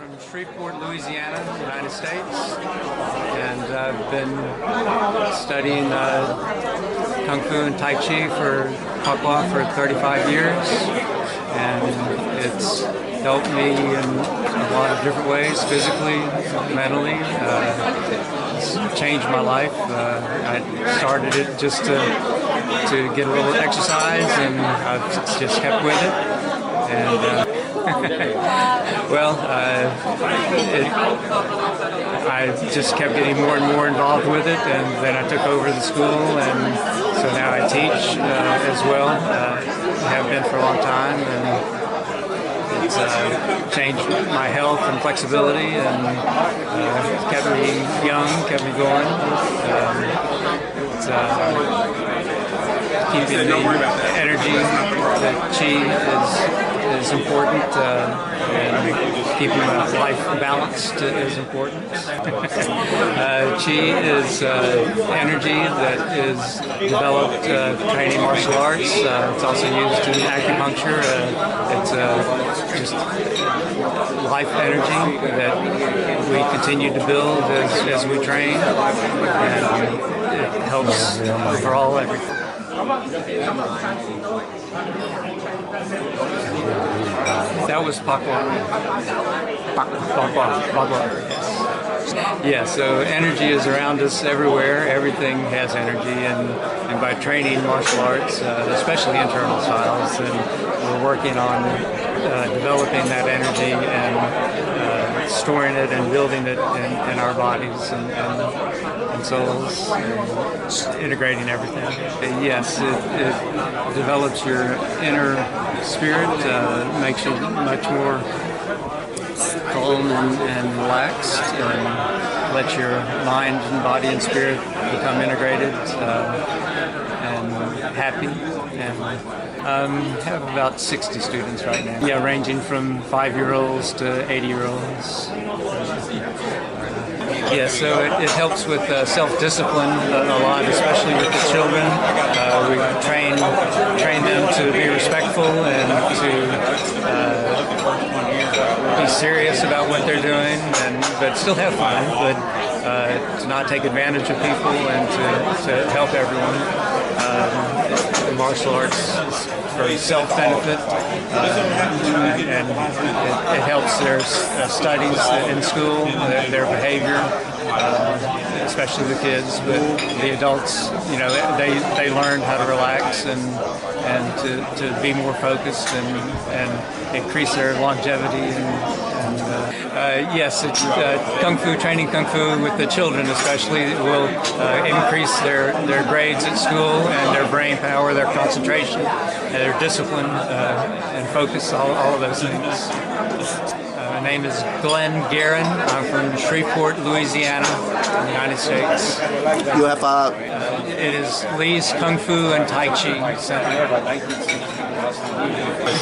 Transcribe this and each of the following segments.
from Shreveport, Louisiana, United States, and I've been studying Kung Fu and Tai Chi for Pakwa for 35 years, and it's helped me in a lot of different ways, physically, mentally. It's changed my life. I started it just to get a little exercise, and I've just kept with it. And well, I just kept getting more and more involved with it, and then I took over the school, and so now I teach as well. Have been for a long time, and it's changed my health and flexibility, and kept me young, kept me going. It's keeping the energy, the chi is important, and keeping life balanced is important. Chi is energy that is developed training martial arts. It's also used in acupuncture. It's just life energy that we continue to build as we train, and it helps overall everything. That was Pakwa. Pakwa. Yeah, so energy is around us everywhere. Everything has energy, and by training martial arts, especially internal styles, and we're working on developing that energy and storing it and building it in our bodies and souls, and integrating everything. Yes, it develops your inner spirit, makes you much more calm and relaxed, and let your mind and body and spirit become integrated and happy. And have about 60 students right now. Yeah, ranging from 5-year-olds to 80-year-olds. Yeah, so it helps with self-discipline a lot, especially with the children. We train them to be respectful and to be serious about what they're doing, but still have fun, but to not take advantage of people, and to help everyone. Martial arts is for self-benefit, and it helps their studies in school, their behavior, especially the kids. But the adults, they learn how to relax and to be more focused and increase their longevity. Yes, it's Kung Fu, training Kung Fu with the children especially will increase their grades at school, and their brain power, their concentration, and their discipline and focus, all of those things. My name is Glenn Guerin. I'm from Shreveport, Louisiana, in the United States. You have it is Lee's Kung Fu and Tai Chi Center.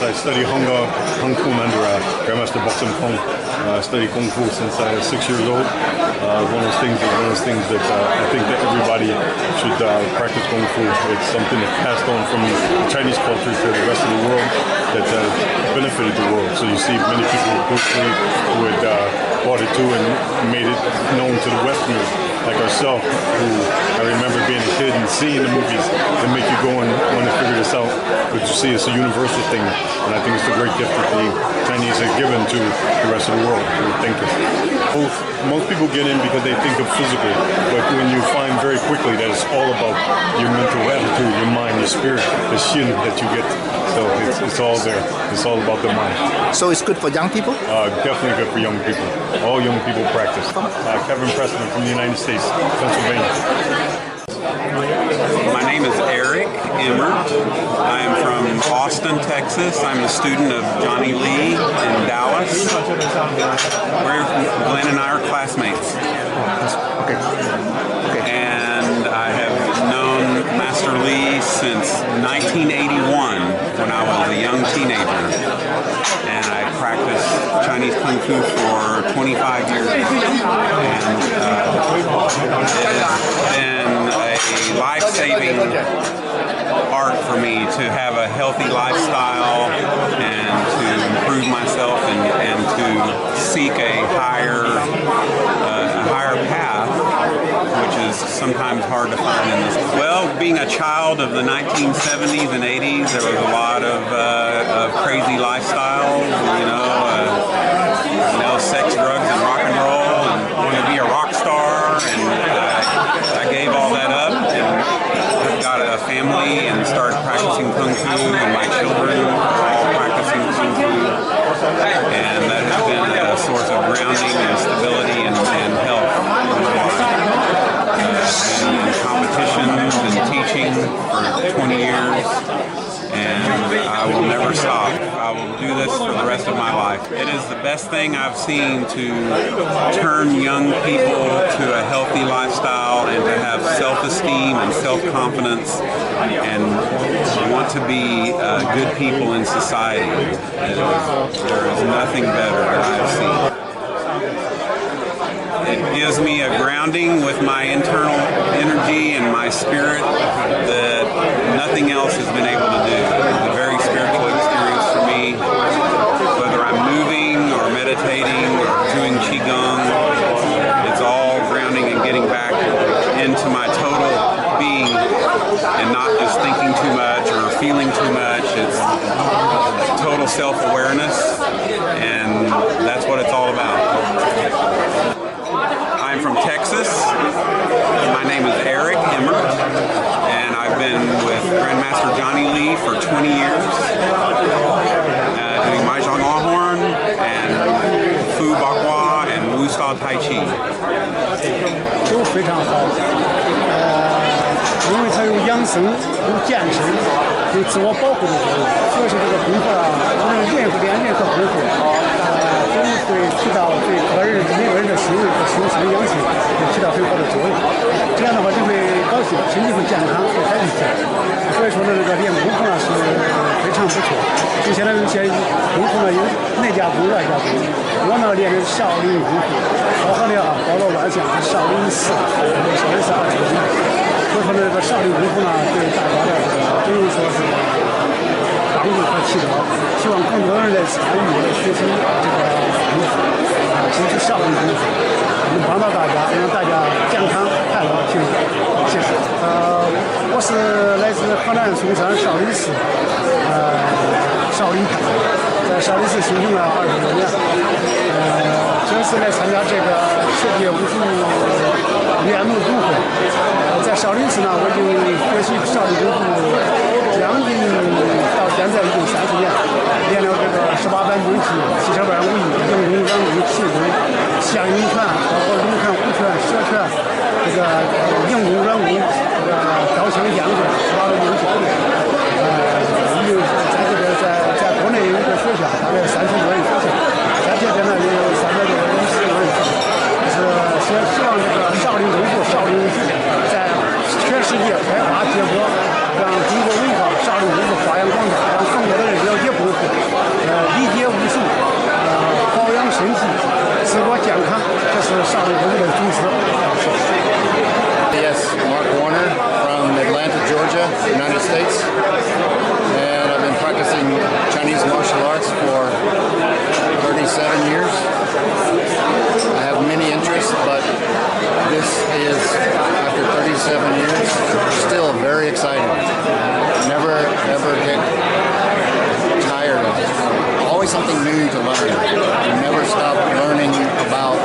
I study Kung Fu under Grandmaster Boxing Kong. I study Kung Fu since I was 6 years old. One of those things that I think that everybody should practice Kung Fu. It's something that's passed on from the Chinese culture to the rest of the world that benefited the world. So you see many people who had brought it to and made it known to the Westerners, like ourselves, who I remember being a kid and seeing the movies that make you go and want to figure this out. But you see, it's a universal thing, and I think it's a great gift that the Chinese have given to the rest of the world. Most people get in because they think of physical, but when you find very quickly that it's all about your mental attitude, your mind, your spirit, the shin that you get. So it's all there. It's all about the mind. So it's good for young people? Definitely good for young people. All young people practice. Kevin Preston from the United States, Pennsylvania. My name is Eric Emmer. I am from Austin, Texas. I'm a student of Johnny Lee in Dallas. Glenn and I are classmates. Okay. And I have known Master Lee since 1981 when I was a young teenager. And I practiced Chinese Kung Fu for 25 years. And it's been a life-saving art for me to have a healthy lifestyle and to improve myself and to seek a sometimes hard to find in this. Well, being a child of the 1970s and 80s, there was a lot of crazy lifestyles, sex, drugs, and rock and roll, and wanting to be a rock star. And I gave all that up and got a family and started practicing Kung Fu, and my children are all practicing Kung Fu. And that has been a source of grounding and stability and health in my life. In competitions and teaching for 20 years, and I will never stop. I will do this for the rest of my life. It is the best thing I've seen to turn young people to a healthy lifestyle and to have self-esteem and self-confidence and want to be good people in society. There is nothing better that I've seen. It gives me a grounding with my internal energy and my spirit that nothing else has been able to do. It's a very spiritual experience for me, whether I'm moving or meditating or doing Qigong. It's all grounding and getting back into my total being and not just thinking too much or feeling too much. It's total self-awareness, and that's what it's all about. I'm from Texas. My name is Eric Emmert, and I've been with Grandmaster Johnny Lee for 20 years, doing Mahjong Longhorn and Fu Bakwa and Wu Style Tai Chi. 都非常好，因为它有养生、有健身、有自我保护的作用，所以说这个功夫啊，无论任何练任何功夫，都会起到对每个人的行为和修身养性会起到很好的作用。这样的话就会高兴，身体会健康，会开心些。所以说呢，这个练功夫呢是非常不错。就现在有些功夫呢有内家功、外家功，我呢练的是少林功夫，包括了包罗万象，少林寺、少林寺2种功夫。所以说呢，这个少林功夫呢对大家的这个等于说是帮助和提高，希望更多人来参与来学习这个功夫，进去少林功夫，能帮到大家，让大家健康快乐幸福。谢谢。我是来自河南嵩山少林寺，少林派，在少林寺修行了20多年。这次来参加这个世界武术练武总会。在少林寺呢，我已经学习少林功夫将近到现在已经30年，练了这个18般兵器、70般武艺、硬功、软功、气功、象形拳，包括龙拳、虎拳、蛇拳，这个硬功、软功，这个刀枪剑棍18个兵器。已经在这边在国内有一个学校，大概30多人学校，在这边呢也有300多人、4个人。就是希望这个少林功夫、少林武术在全世界开花结果，让中国文化少林功夫发扬光大，让更多的人了解功夫，理解武术，保养身体，自我健康，这是少林功夫的宗旨。Yes, Mark Warner from Atlanta, Georgia, United States, and I've been practicing Chinese martial arts for 37 years. I have many interests, but this is, after 37 years, still very exciting. Never ever get tired of it. Always something new to learn. You never stop learning about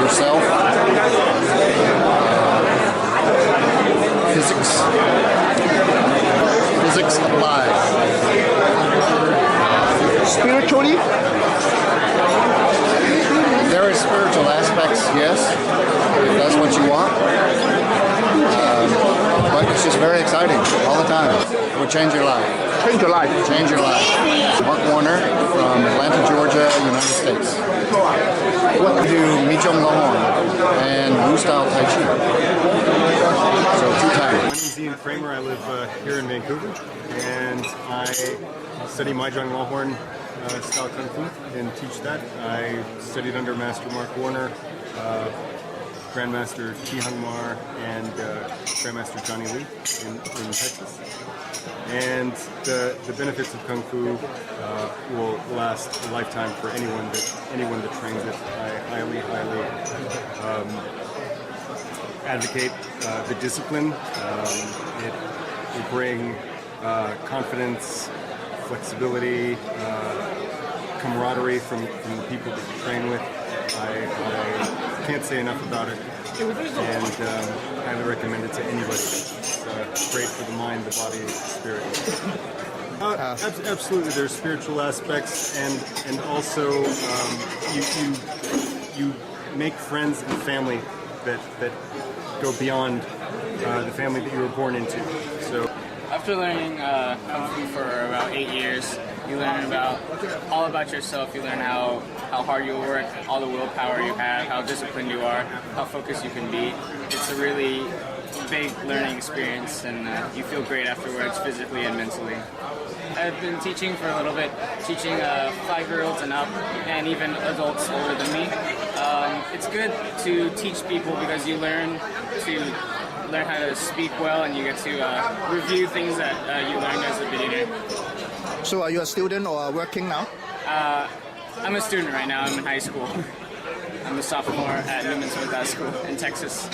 yourself. Physics applied. Spiritually, there is spiritual aspects, yes, if that's what you want. But it's just very exciting all the time. It will change your life. change your life. Change your life. Mark Warner from Atlanta, Georgia, United States. What to do Mahjong Longhorn and Wu Style Tai Chi. So 2 times. My name's Ian Kramer. I live here in Vancouver, and I study Mahjong Longhorn style Kung Fu and teach that. I studied under Master Mark Warner, Grandmaster Chi Hung Mar, and Grandmaster Johnny Lee in Texas. And the benefits of Kung Fu will last a lifetime for anyone that trains it. I highly advocate the discipline. It will bring confidence, flexibility, camaraderie from the people that you train with. I can't say enough about it, and highly recommend it to anybody. It's great for the mind, the body, the spirit. Absolutely, there's spiritual aspects, and also you make friends and family that go beyond the family that you were born into. So after learning Kung Fu for about 8 years, you learn all about yourself. You learn how hard you work, all the willpower you have, how disciplined you are, how focused you can be. It's a really big learning experience, and you feel great afterwards, physically and mentally. I've been teaching for a little bit, teaching 5-year-olds and up, and even adults older than me. It's good to teach people because you learn how to speak well, and you get to review things that you learned as a beginner. So are you a student or working now? I'm a student right now. I'm in high school. I'm a sophomore at Newman Smith High School in Texas.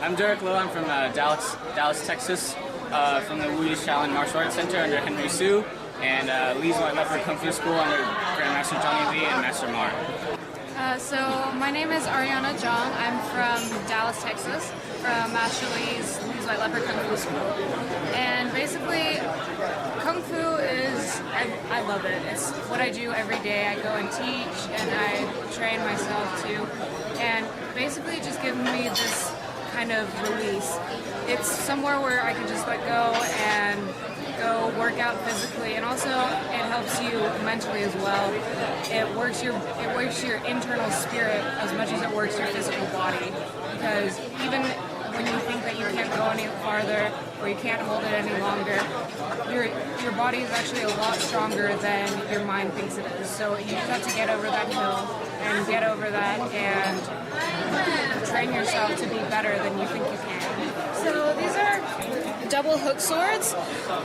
I'm Derek Lowe. I'm from Dallas, Texas, from the Wu Shaolin Martial Arts Center under Henry Su, and Lee's White Leopard Kung Fu School under Grandmaster Johnny Lee and Master Mar. So my name is Ariana Zhang. I'm from Dallas, Texas, from Master Lee's White Leopard Kung Fu School. And basically, Kung Fu I love it. It's what I do every day. I go and teach, and I train myself too. And basically it just gives me this kind of release. It's somewhere where I can just let go and go work out physically, and also it helps you mentally as well. It works your internal spirit as much as it works your physical body, because even when you think that you can't go any farther or you can't hold it any longer, your body is actually a lot stronger than your mind thinks it is. So you just have to get over that hill and get over that and train yourself to be better than you think you can. So these are double hook swords,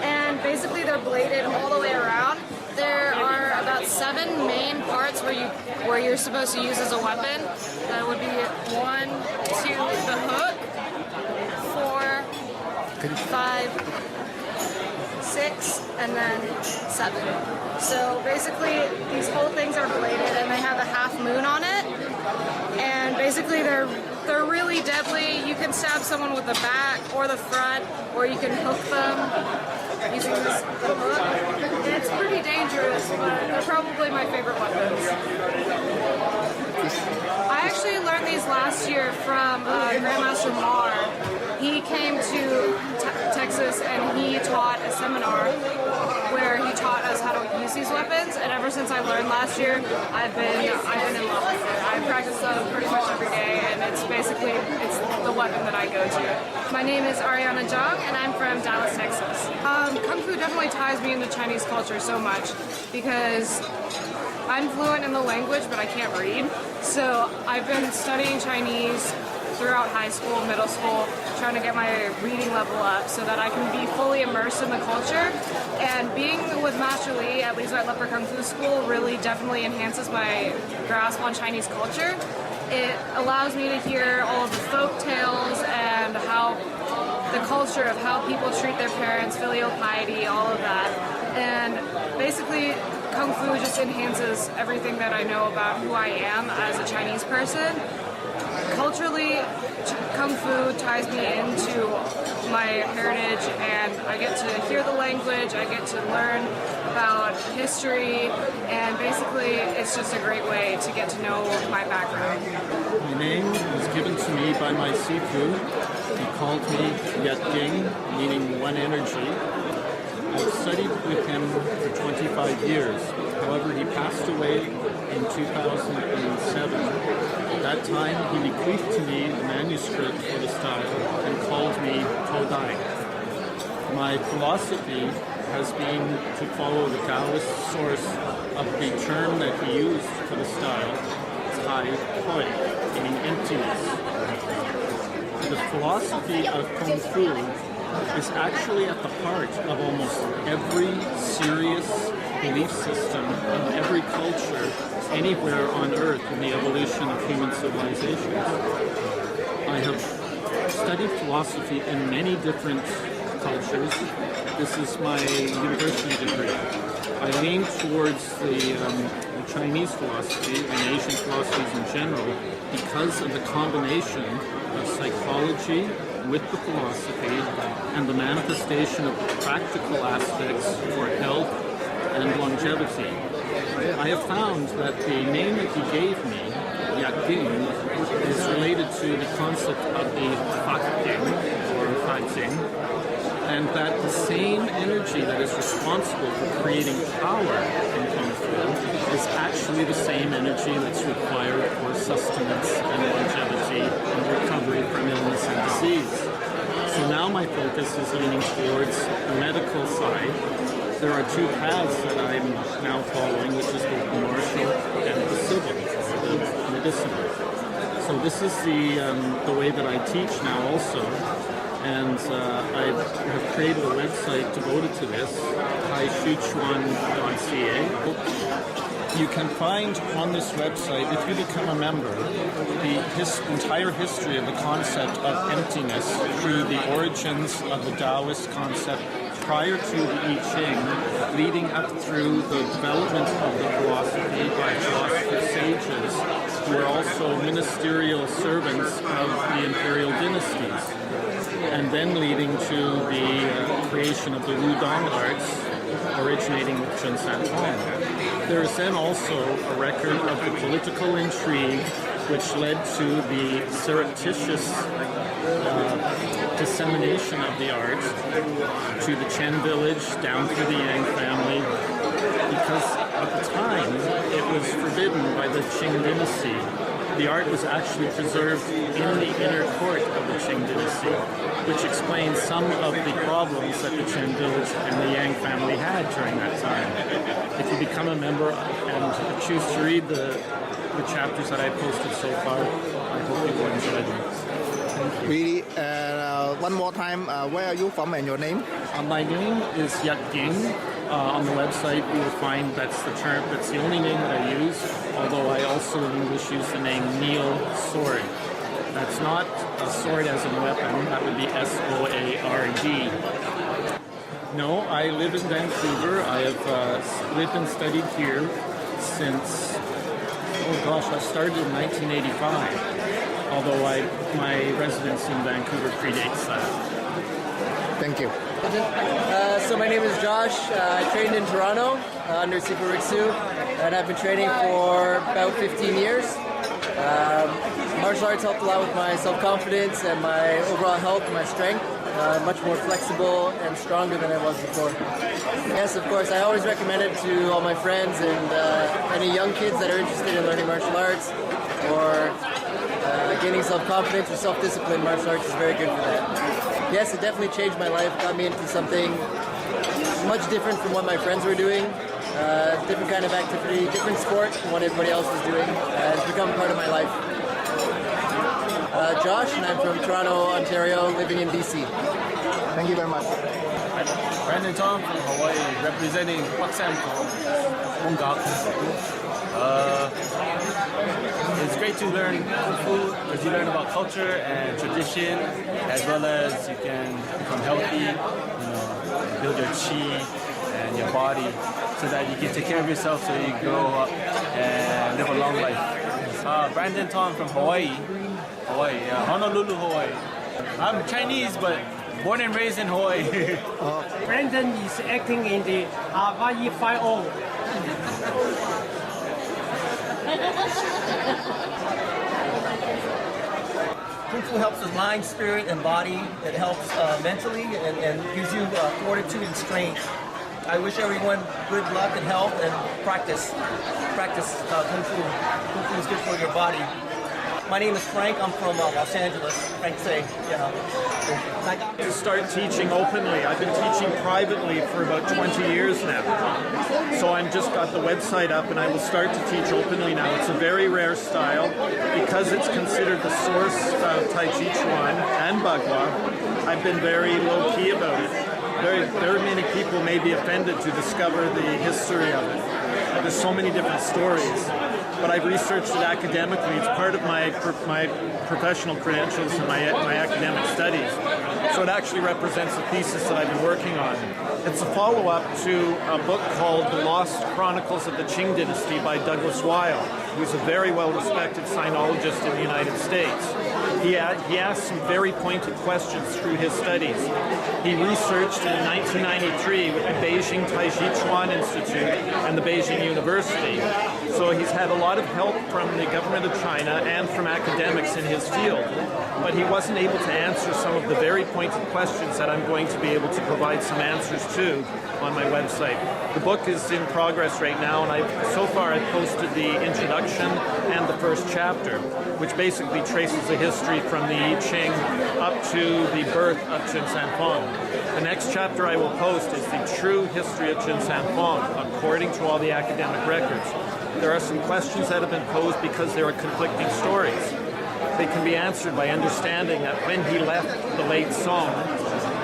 and basically they're bladed all the way around. There are about 7 main parts where you're supposed to use as a weapon. That would be 1, 2, the hook, 4, 5, 6, and then 7. So basically these whole things are bladed, and they have a half moon on it. And basically they're really deadly. You can stab someone with the back or the front, or you can hook them using the hook. And it's pretty dangerous, but they're probably my favorite weapons. I actually learned these last year from Grandmaster Mar. He came to Texas and he taught a seminar where he taught us how to use these weapons, and ever since I learned last year, I've been in love with it. I practice them pretty much every day, and it's the weapon that I go to. My name is Ariana Zhang, and I'm from Dallas, Texas. Kung Fu definitely ties me into Chinese culture so much because I'm fluent in the language, but I can't read. So I've been studying Chinese throughout high school, middle school, trying to get my reading level up so that I can be fully immersed in the culture. And being with Master Lee at Lee's White Leopard Kung Fu School really definitely enhances my grasp on Chinese culture. It allows me to hear all of the folk tales and the culture of how people treat their parents, filial piety, all of that. And basically, Kung Fu just enhances everything that I know about who I am as a Chinese person. Culturally, Kung Fu ties me into my heritage, and I get to hear the language, I get to learn about history, and basically it's just a great way to get to know my background. My name was given to me by my Sifu. He called me Yet Ding, meaning one energy. I've studied with him for 25 years. However, he passed away in 2007. At that time, he bequeathed to me the manuscript for the style and called me Todai. My philosophy has been to follow the Taoist source of the term that he used for the style, Tai Hoi, meaning emptiness. The philosophy of Kung Fu is actually at the heart of almost every serious belief system in every culture anywhere on Earth in the evolution of human civilizations. I have studied philosophy in many different cultures. This is my university degree. I lean towards the Chinese philosophy and Asian philosophies in general because of the combination of psychology with the philosophy and the manifestation of practical aspects for health and longevity. I have found that the name that he gave me, Yakding, is related to the concept of the Fakding or Fajing, and that the same energy that is responsible for creating power in Kung Fu is actually the same energy that's required for sustenance and longevity and recovery from illness and disease. So now my focus is leaning towards the medical side. There are two paths that I'm now following, which is both the martial and the civil, or the medicinal. So this is the way that I teach now also. And I have created a website devoted to this, taishuchuan.ca. You can find on this website, if you become a member, the entire history of the concept of emptiness through the origins of the Taoist concept prior to the I Ching, leading up through the development of the philosophy by philosopher sages who are also ministerial servants of the imperial dynasties, and then leading to the creation of the Wudong arts originating with Chun San Tong. There is then also a record of the political intrigue which led to the surreptitious dissemination of the art to the Chen village down through the Yang family, because at the time it was forbidden by the Qing dynasty. The art was actually preserved in the inner court of the Qing dynasty, which explains some of the problems that the Chen village and the Yang family had during that time. If you become a member and choose to read the chapters that I posted so far, I hope you will enjoy them. Really, one more time, where are you from and your name? My name is Yak Ging. On the website, you will find that's the term. That's the only name that I use. Although I also in English use the name Neil Sword. That's not a sword as in weapon. That would be SOARD. No, I live in Vancouver. I have lived and studied here since. Oh gosh, I started in 1985. Although my residence in Vancouver predates that. Thank you. So my name is Josh. I trained in Toronto under Sifu Riksu, and I've been training for about 15 years. Martial arts helped a lot with my self-confidence and my overall health and my strength. Much more flexible and stronger than I was before. Yes, of course, I always recommend it to all my friends and any young kids that are interested in learning martial arts or gaining self-confidence or self-discipline. Martial arts is very good for that. Yes, it definitely changed my life, got me into something much different from what my friends were doing. Different kind of activity, different sport from what everybody else was doing. It's become part of my life. Josh, and I'm from Toronto, Ontario, living in BC. Thank you very much. Brandon Tom from Hawaii, representing Paksam Kung Fu. It's great to learn Kung Fu because you learn about culture and tradition, as well as you can become healthy, build your chi and your body so that you can take care of yourself so you grow up and live a long life. Brandon Tom from Hawaii, Honolulu, Hawaii. I'm Chinese, but born and raised in Hawaii. Brandon is acting in the Hawaii 5-0. Kung Fu helps with mind, spirit, and body. It helps mentally and gives you fortitude and strength. I wish everyone good luck and health and practice Kung Fu. Kung Fu is good for your body. My name is Frank. I'm from Los Angeles. Frank Say, To start teaching openly. I've been teaching privately for about 20 years now. So I'm just got the website up and I will start to teach openly now. It's a very rare style because it's considered the source of Tai Chi Chuan and Bagua. I've been very low key about it. Very many people may be offended to discover the history of it. there's so many different stories. But I've researched it academically. It's part of my professional credentials and my academic studies. So it actually represents a thesis that I've been working on. It's a follow-up to a book called The Lost Chronicles of the Qing Dynasty by Douglas Weil, who's a very well-respected sinologist in the United States. He asked some very pointed questions through his studies. He researched in 1993 with the Beijing Taiji Chuan Institute and the Beijing University. So he's had a lot of help from the government of China and from academics in his field. But he wasn't able to answer some of the very pointed questions that I'm going to be able to provide some answers to on my website. The book is in progress right now, and so far I've posted the introduction and the first chapter, which basically traces the history from the I Ching up to the birth of Qin Sanfeng. The next chapter I will post is the true history of Qin Sanfeng, according to all the academic records. There are some questions that have been posed because there are conflicting stories. They can be answered by understanding that when he left the late Song,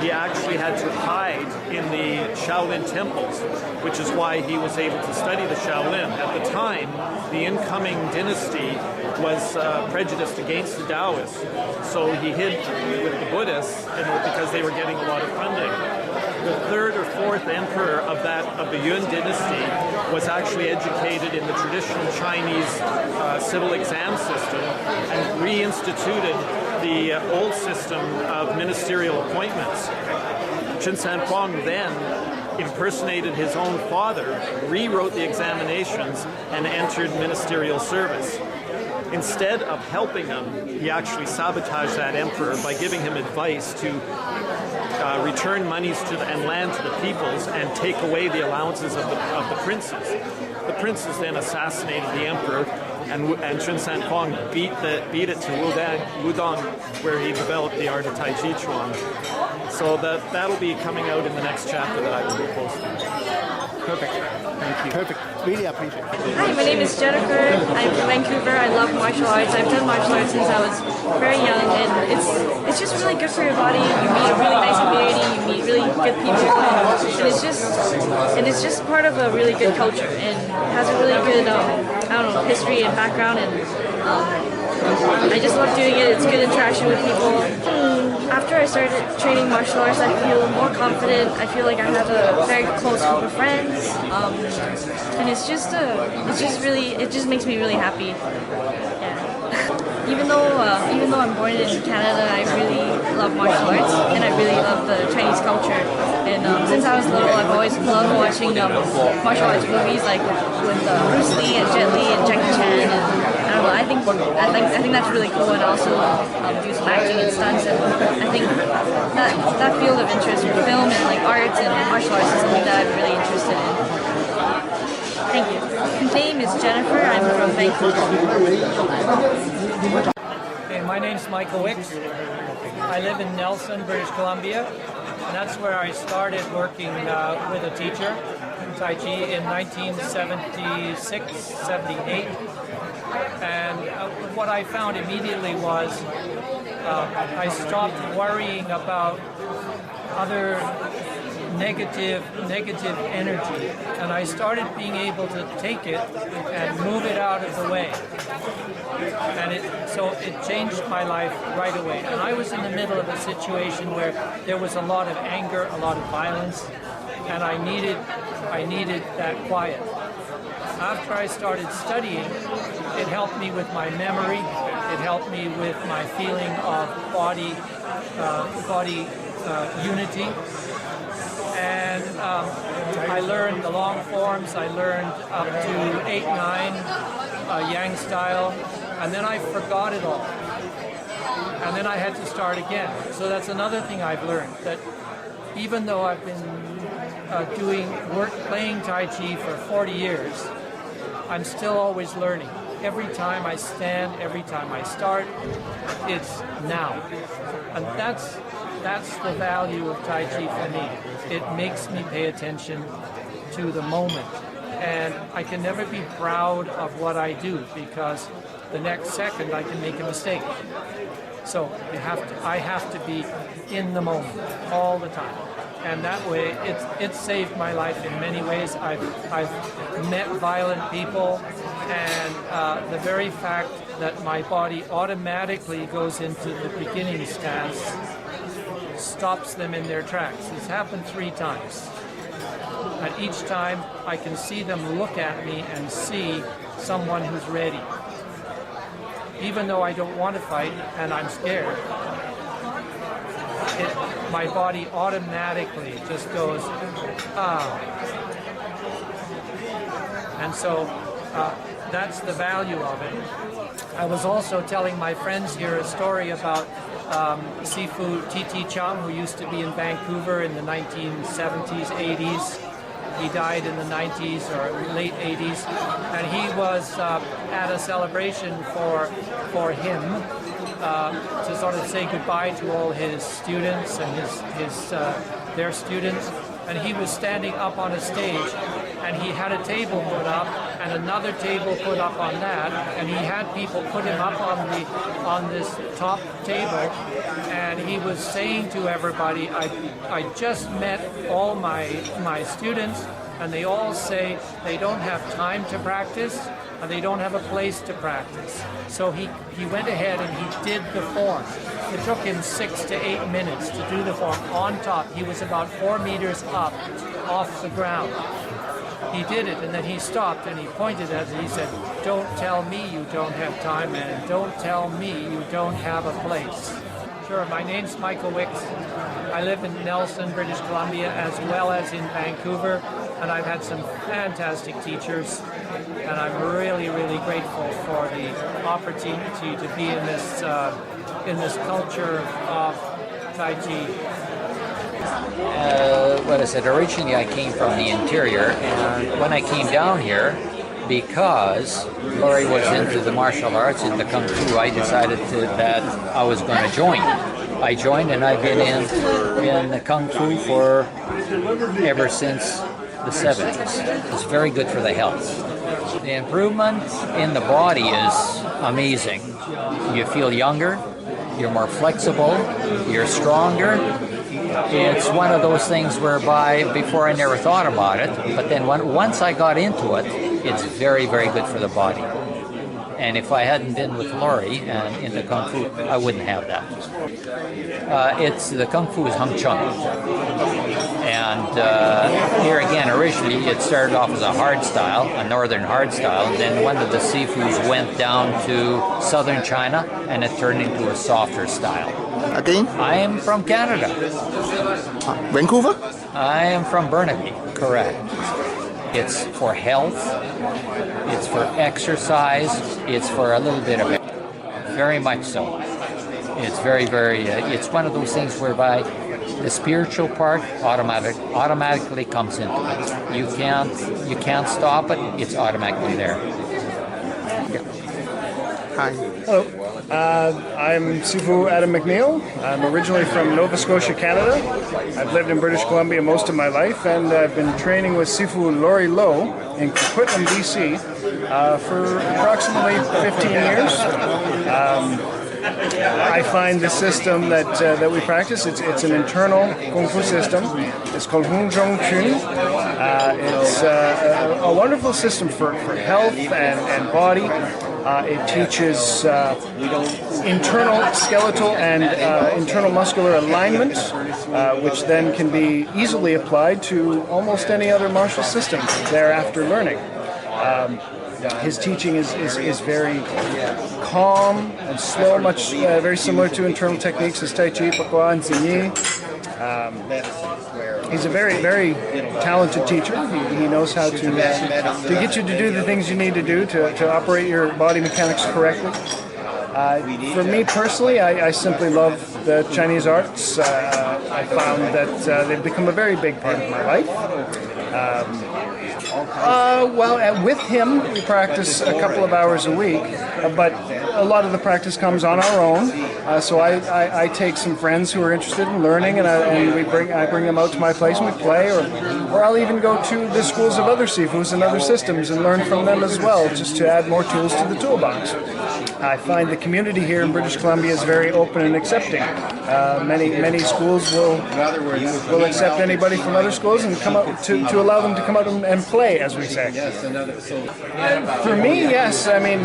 he actually had to hide in the Shaolin temples, which is why he was able to study the Shaolin. At the time, the incoming dynasty was prejudiced against the Taoists, so he hid with the Buddhists because they were getting a lot of funding. The third or fourth emperor of the Yun dynasty was actually educated in the traditional Chinese civil exam system and reinstituted the old system of ministerial appointments. Qin Sanfeng then impersonated his own father, rewrote the examinations, and entered ministerial service. Instead of helping him, he actually sabotaged that emperor by giving him advice to return monies and land to the peoples and take away the allowances of the princes. The princes then assassinated the emperor, and Qin Sanfeng beat it to Wudong, where he developed the art of Tai Chi Chuan. So that'll be coming out in the next chapter that I will be posting. Perfect. Thank you. Perfect. Really appreciate it. Hi, my name is Jennifer. I'm from Vancouver. I love martial arts. I've done martial arts since I was very young, and it's just really good for your body. You meet a really nice community. You meet really good people, and it's just part of a really good culture, and has a really good history and background, and I just love doing it. It's good interaction with people. After I started training martial arts, I feel more confident. I feel like I have a very close group of friends, and it just makes me really happy. Yeah. Even though I'm born in Canada, I really love martial arts, and I really love the Chinese culture. And since I was little, I've always loved watching martial arts movies like with Bruce Lee and Jet Li and Jackie Chan. And I don't know. I think that's really cool, and also do some acting and stunts. And I think that field of interest with film and like arts and martial arts is something that I'm really interested in. Thank you. My name is Jennifer. I'm from Vancouver. Hey, my name's Michael Wicks. I live in Nelson, British Columbia, and that's where I started working with a teacher, Tai Chi, in 1976, 78. And what I found immediately was I stopped worrying about other negative energy, and I started being able to take it and move it out of the way. And so it changed my life right away. And I was in the middle of a situation where there was a lot of anger, a lot of violence, and I needed that quiet. After I started studying, it helped me with my memory. It helped me with my feeling of body unity. And I learned the long forms. I learned up to 8-9 Yang style, and then I forgot it all. And then I had to start again. So that's another thing I've learned, that even though I've been playing Tai Chi for 40 years, I'm still always learning. Every time I stand, every time I start, it's now. And that's the value of Tai Chi for me. It makes me pay attention to the moment. And I can never be proud of what I do, because the next second I can make a mistake. So I have to be in the moment all the time. and that way it's saved my life in many ways. I've met violent people, and the very fact that my body automatically goes into the beginning stance stops them in their tracks. It's happened 3 times. And each time I can see them look at me and see someone who's ready. Even though I don't want to fight and I'm scared, my body automatically just goes, ah. And so that's the value of it. I was also telling my friends here a story about Sifu T.T. Chung, who used to be in Vancouver in the 1970s, 80s. He died in the 90s or late 80s, and he was at a celebration for him to sort of say goodbye to all his students and their students. And he was standing up on a stage, and he had a table put up and another table put up on that, and he had people put him up on this top table, and he was saying to everybody, I just met all my students, and they all say they don't have time to practice and they don't have a place to practice. So he went ahead and he did the form. It took him 6 to 8 minutes to do the form on top. He was about 4 meters up off the ground. He did it, and then he stopped and he pointed at it and he said, "Don't tell me you don't have time, and don't tell me you don't have a place." Sure, my name's Michael Wicks. I live in Nelson, British Columbia, as well as in Vancouver, and I've had some fantastic teachers, and I'm really, really grateful for the opportunity to be in this culture of Tai Chi. What I said, originally I came from the interior, and when I came down here, because Laurie was into the martial arts, into Kung Fu, I decided that I was going to join. I joined, and I've been in the Kung Fu for ever since the 70s. It's very good for the health. The improvement in the body is amazing. You feel younger, you're more flexible, you're stronger. It's one of those things whereby before I never thought about it, but then once I got into it, it's very, very good for the body. And if I hadn't been with Laurie and into Kung Fu, I wouldn't have that. The Kung Fu is Hung Chung. And here again, originally it started off as a hard style, a northern hard style, and then one of the Sifus went down to southern China and it turned into a softer style. Again? I am from Canada. Vancouver? I am from Burnaby, correct. It's for health, it's for exercise, it's for a little bit of it. Very much so. It's very, very, it's one of those things whereby the spiritual part automatically comes into it. You can't stop it, it's automatically there. Yeah. Hi. Hello. I'm Sifu Adam McNeil. I'm originally from Nova Scotia, Canada. I've lived in British Columbia most of my life, and I've been training with Sifu Laurie Lowe in Coquitlam, BC for approximately 15 years. I find the system that we practice, it's an internal Kung Fu system. It's called Hung Zhong Chun. It's a wonderful system for health and body. It teaches internal skeletal and internal muscular alignment, which then can be easily applied to almost any other martial system thereafter learning. His teaching is very calm and slow, much very similar to internal techniques as Tai Chi, Pakwa, and Xingyi. He's a very, very talented teacher. He knows how to get you to do the things you need to do to operate your body mechanics correctly. For me personally, I simply love the Chinese arts. I found that they've become a very big part of my life. Well, with him, we practice a couple of hours a week, but a lot of the practice comes on our own. So I take some friends who are interested in learning, and I bring them out to my place and we play, or I'll even go to the schools of other Sifus and other systems and learn from them as well, just to add more tools to the toolbox. I find the community here in British Columbia is very open and accepting. Many schools will accept anybody from other schools and come out to allow them to come out and play, as we say. For me, yes. I mean,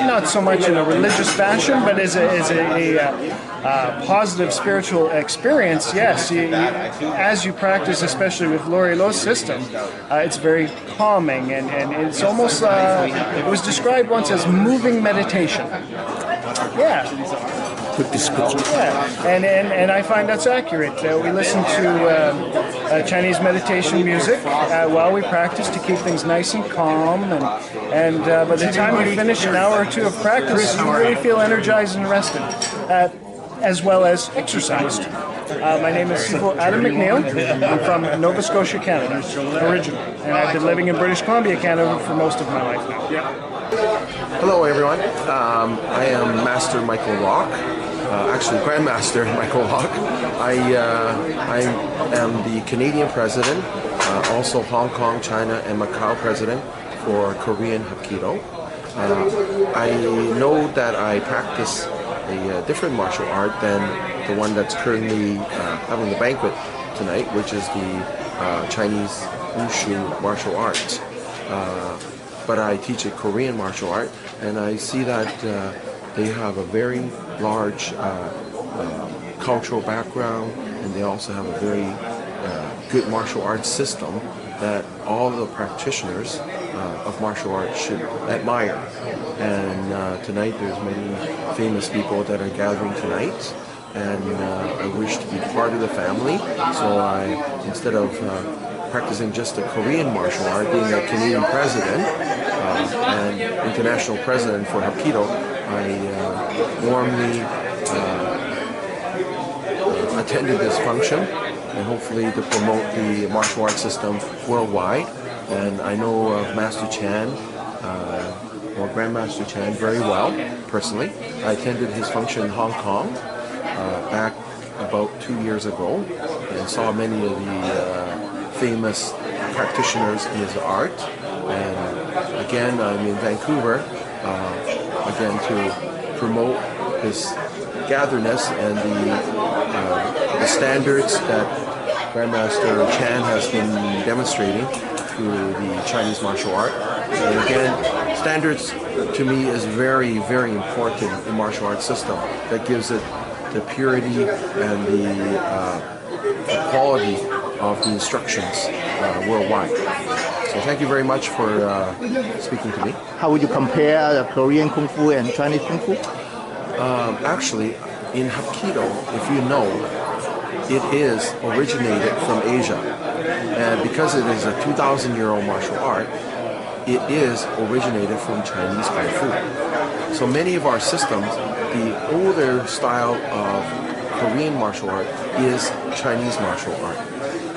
not so much in a religious fashion, but as a positive spiritual experience. Yes, as you practice, especially with Laurie Lo's system, it's very calming, and it's almost it was described once as moving meditation. Yeah. Good description. Yeah, and I find that's accurate. We listen to Chinese meditation music while we practice to keep things nice and calm, and by the time we finish an hour or two of practice, you really feel energized and rested, as well as exercised. My name is Adam McNeil. I'm from Nova Scotia, Canada, original, and I've been living in British Columbia, Canada for most of my life now. Hello everyone, I am Master Michael Locke, actually Grandmaster Michael Locke. I am the Canadian President, also Hong Kong, China and Macau President for Korean Hapkido. I know that I practice a different martial art than the one that's currently having the banquet tonight, which is the Chinese Wushu martial arts. But I teach a Korean martial art, and I see that they have a very large cultural background, and they also have a very good martial arts system that all the practitioners of martial arts should admire. And tonight there's many famous people that are gathering tonight, and I wish to be part of the family, so I, instead of practicing just the Korean martial art, being a Canadian president and international president for Hapkido, I warmly attended this function, and hopefully to promote the martial arts system worldwide. And I know of Master Chan, or Grandmaster Chan, very well, personally. I attended his function in Hong Kong back about 2 years ago, and saw many of the famous practitioners in his art. And again, I'm in Vancouver, again to promote his gatherness and the standards that Grandmaster Chan has been demonstrating through the Chinese martial art. And again, standards to me is very, very important in martial arts system. That gives it the purity and the quality of the instructions worldwide. So thank you very much for speaking to me. How would you compare the Korean Kung Fu and Chinese Kung Fu? Actually, in Hapkido, if you know, it is originated from Asia. And because it is a 2,000-year-old martial art, it is originated from Chinese Kung Fu. So many of our systems, the older style of Korean martial art is Chinese martial art.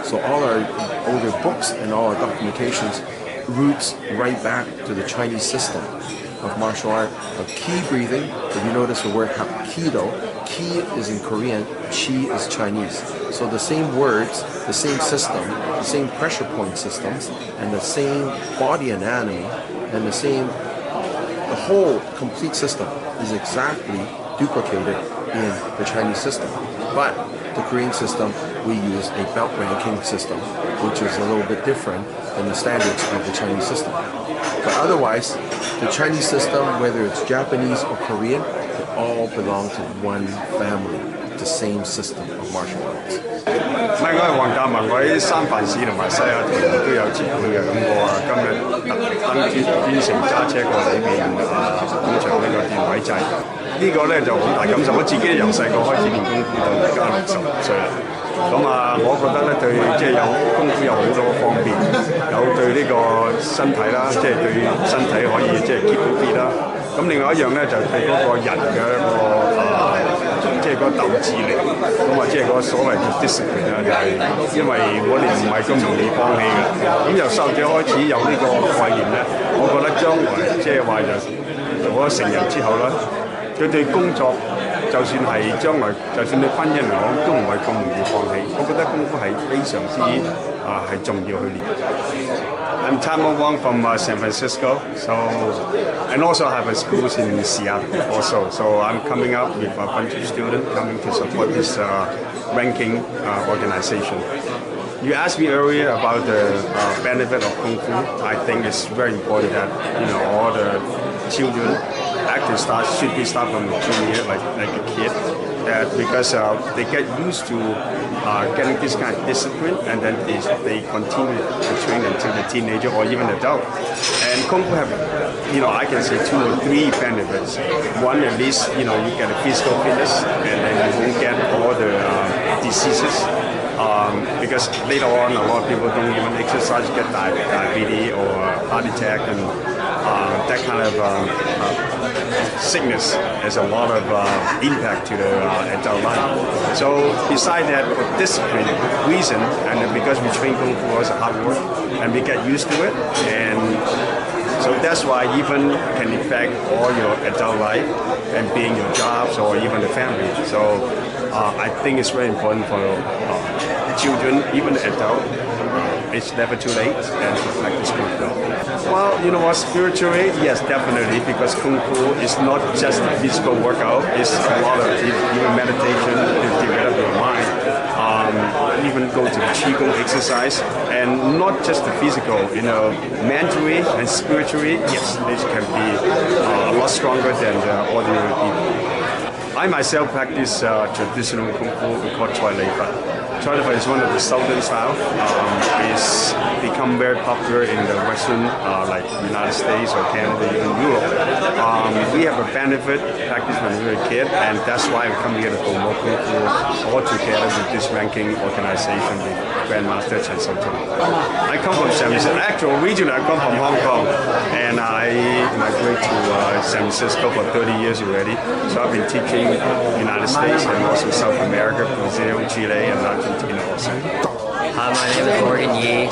So all our older books and all our documentations roots right back to the Chinese system of martial art of Qi breathing. If you notice the word Hapkido, Qi is in Korean, Qi is Chinese. So the same words, the same system, the same pressure point systems, and the same body anatomy, and the whole complete system is exactly duplicated in the Chinese system. But the Korean system, we use a belt ranking system, which is a little bit different than the standards of the Chinese system. But otherwise, the Chinese system, whether it's Japanese or Korean, they all belong to one family, the same system of martial arts. 我係黃家文，我喺三藩市同埋西雅圖都有接會嘅，咁我今日特登專程揸車過嚟呢邊工場呢個電位制，呢個咧就好大感受。我自己由細個開始練功夫到而家60歲啦。咁我覺得咧對即係有功夫有好多方便，有對呢個身體啦，即係對身體可以即係 keep fit 啦。咁另外一樣咧就係嗰個人嘅一個即係個鬥志力，咁啊即係個所謂嘅 discipline 啦，就係因為我哋唔係咁容易放棄嘅。咁由細路仔開始有呢個概念咧，我覺得將來即係話就做咗成人之後咧，佢對工作就算係將來，就算你婚姻嚟講，都唔係咁容易放棄。我覺得功夫係非常之係重要去練。I'm Tamo Wong from San Francisco, and also I have a school in Seattle also. So I'm coming up with a bunch of students coming to support this ranking organization. You asked me earlier about the benefit of Kung Fu. I think it's very important that all the children actually should be start from the junior, like a kid, because they get used to getting this kind of discipline, and then they continue to train until the teenager or even adult. And Kung Fu have, I can say 2 or 3 benefits. One, at least, you get a physical fitness, and then you won't get all the diseases. Because later on, a lot of people don't even exercise, get diabetes or heart attack, and that kind of sickness has a lot of impact to the adult life. So besides that, for discipline reason, and because we train Kung Fu as a hard work, and we get used to it, and so that's why even can affect all your adult life and being your jobs or even the family. So I think it's very important for children, even adult. It's never too late and to practice Kung Fu. Well, you know what, spiritually, yes, definitely, because Kung Fu is not just a physical workout, it's a lot of even meditation to develop your mind. Even go to the Qigong exercise, and not just the physical, mentally and spiritually, yes, this can be a lot stronger than the ordinary people. I myself practice traditional Kung Fu called Choi Lei Fat. Choi Lei Fat is one of the southern style. It's become very popular in the Western, like United States or Canada, even Europe. We have a benefit practice when we were a kid, and that's why we come here to promote Kung Fu all together with this ranking organization with Grandmaster Chen Song-Tong. I come from San Francisco. Actually, originally I come from Hong Kong, and I migrated to San Francisco for 30 years already. So I've been teaching United States and also South America, Brazil, Chile, and Argentina also. Hi, my name is Morgan Yi.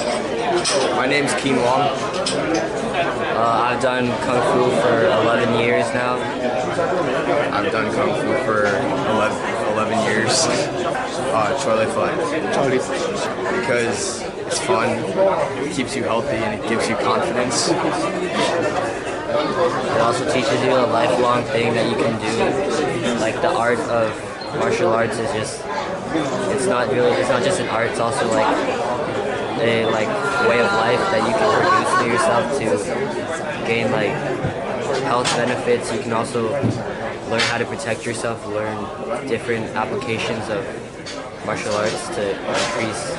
My name is Keen Wong. I've done Kung Fu for 11 years now. I've done Kung Fu for 11 years. Choi Lei Fat. Because it's fun, it keeps you healthy, and it gives you confidence. It also teaches you a lifelong thing that you can do. Like the art of martial arts is it's not just an art, it's also like a way of life that you can produce for yourself to gain health benefits. You can also learn how to protect yourself, learn different applications of martial arts to increase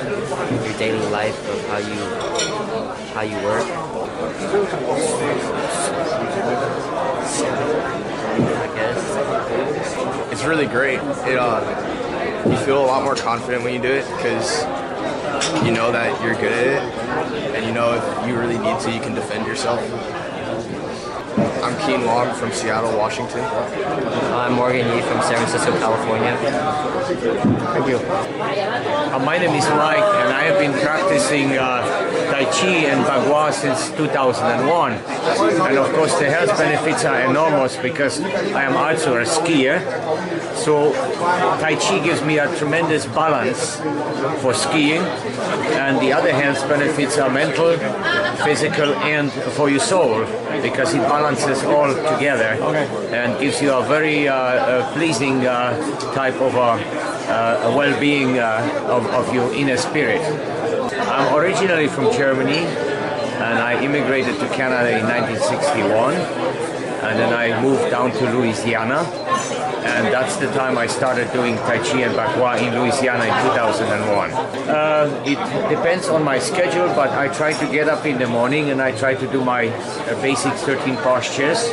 your daily life of how you work. I guess it's really great. You feel a lot more confident when you do it because you know that you're good at it, and you know if you really need to, you can defend yourself. I'm Keen Wong from Seattle, Washington. I'm Morgan Yi from San Francisco, California. Thank you. My name is Mike, and I have been practicing Tai Chi and Bagua since 2001. And of course, the health benefits are enormous because I am also a skier. So Tai Chi gives me a tremendous balance for skiing, and the other health benefits are mental, physical, and for your soul, because it balances all together and gives you a very pleasing type of a well-being of your inner spirit. I'm originally from Germany, and I immigrated to Canada in 1961, and then I moved down to Louisiana, and that's the time I started doing Tai Chi and Bagua in Louisiana in 2001. It depends on my schedule, but I try to get up in the morning and I try to do my basic 13 postures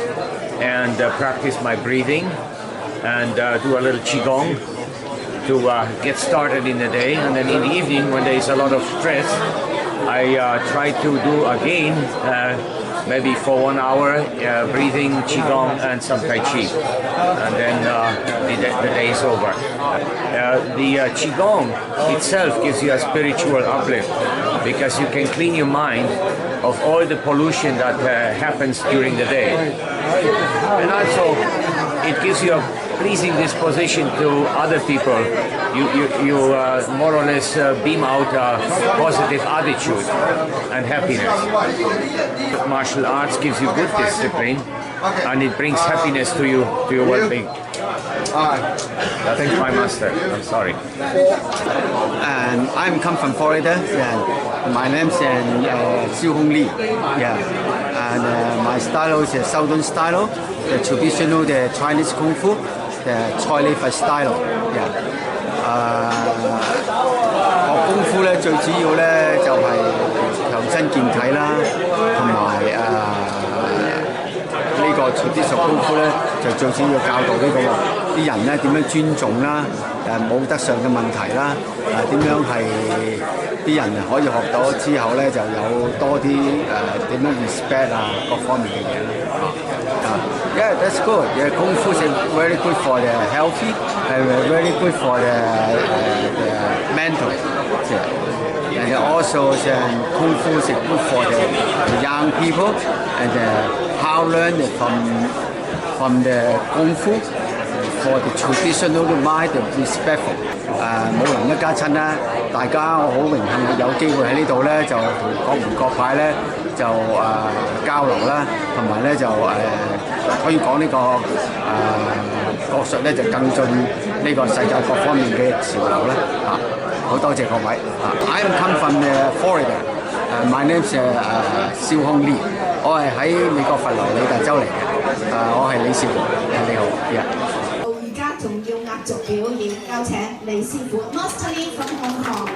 and practice my breathing and do a little Qigong to get started in the day. And then in the evening, when there is a lot of stress, I try to do again maybe for 1 hour, breathing, qigong, and some tai chi, and then the day is over. The qigong itself gives you a spiritual uplift because you can clean your mind of all the pollution that happens during the day, and also it gives you a pleasing disposition to other people. You more or less beam out a positive attitude and happiness. Martial arts gives you good discipline and it brings happiness to your well-being. That's my master. I'm sorry. And I'm come from Florida. And my name's Xiu Hong Li. Yeah. And my style is a Southern style, the traditional Chinese Kung Fu, the Choi Li Fai style. Yeah. 學功夫咧，最主要咧就係強身健體啦，同埋呢個traditional功夫咧，就最主要教導啲人咧點樣尊重啦，武德上嘅問題啦，點樣係啲人可以學到之後咧就有多啲點樣 respect 啊各方面嘅嘢啦。Yeah, that's good. Yeah, Kung Fu is very good for the healthy and very good for the mental. Yeah. And also Kung Fu is good for the young people and how learn from the Kung Fu for the traditional mind and respectful. 武林一家親啦，大家我好榮幸有機會喺呢度咧就同各門各派咧就交流啦，同埋咧就推廣呢個國術咧就更進呢個世界各方面嘅潮流啦嚇，好多謝各位I'm come from Florida. My name is 蕭康利，我係喺美國佛羅里達州嚟嘅，我係李少華，你好。而家仲要壓軸表演，有請李師傅 Master Lee from Hong Kong。